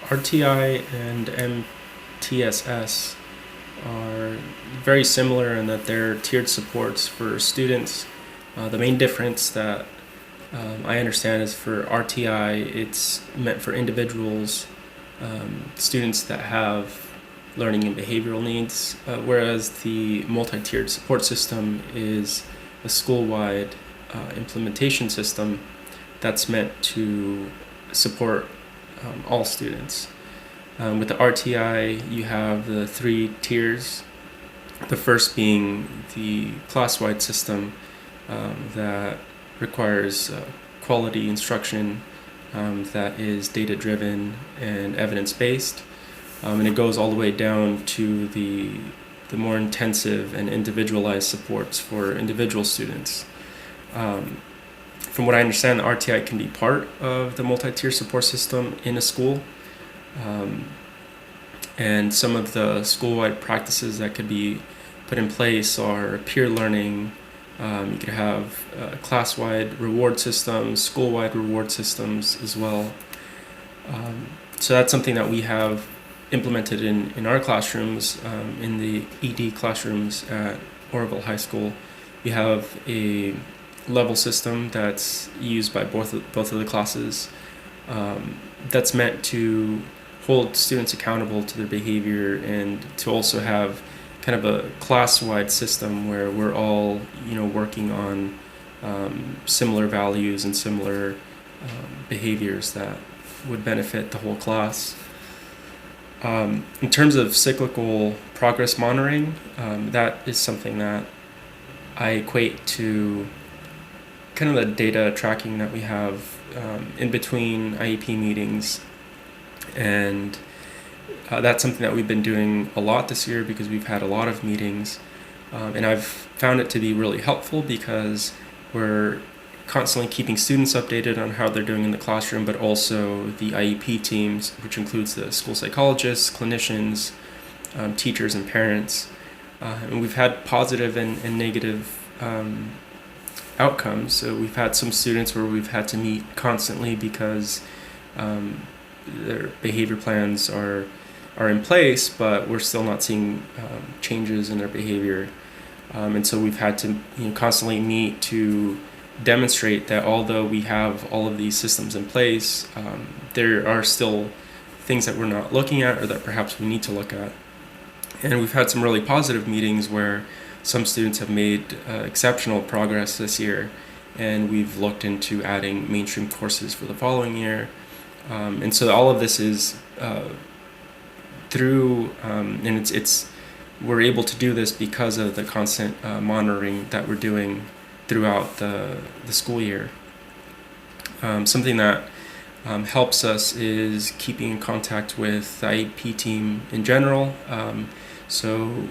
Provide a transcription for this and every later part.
RTI and MTSS are very similar in that they're tiered supports for students. The main difference that I understand is for RTI, it's meant for individuals, students that have learning and behavioral needs, whereas the multi-tiered support system is a school-wide implementation system that's meant to support all students. With the RTI, you have the 3 tiers. The first being the class-wide system that requires quality instruction that is data-driven and evidence-based. And it goes all the way down to the more intensive and individualized supports for individual students. From what I understand, the RTI can be part of the multi-tier support system in a school. And some of the school-wide practices that could be put in place are peer learning. You could have class-wide reward systems, school-wide reward systems as well. So that's something that we have implemented in our classrooms, in the ED classrooms at Oroville High School. We have a level system that's used by both of the classes, that's meant to hold students accountable to their behavior and to also have kind of a class-wide system where we're all working on similar values and similar behaviors that would benefit the whole class. In terms of cyclical progress monitoring, that is something that I equate to kind of the data tracking that we have in between IEP meetings, and that's something that we've been doing a lot this year because we've had a lot of meetings, and I've found it to be really helpful because we're constantly keeping students updated on how they're doing in the classroom, but also the IEP teams, which includes the school psychologists, clinicians, teachers, and parents. And we've had positive and negative outcomes. So we've had some students where we've had to meet constantly because their behavior plans are in place, but we're still not seeing changes in their behavior. And so we've had to constantly meet to demonstrate that although we have all of these systems in place, there are still things that we're not looking at or that perhaps we need to look at. And we've had some really positive meetings where some students have made exceptional progress this year, and we've looked into adding mainstream courses for the following year. And so all of this is through, and we're able to do this because of the constant monitoring that we're doing throughout the school year. Something that helps us is keeping in contact with the IEP team in general. So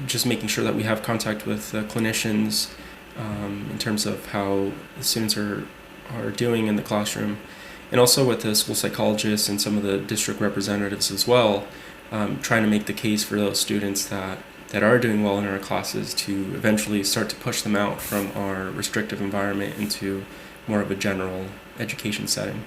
just making sure that we have contact with clinicians in terms of how the students are doing in the classroom, and also with the school psychologists and some of the district representatives as well, trying to make the case for those students that are doing well in our classes to eventually start to push them out from our restrictive environment into more of a general education setting.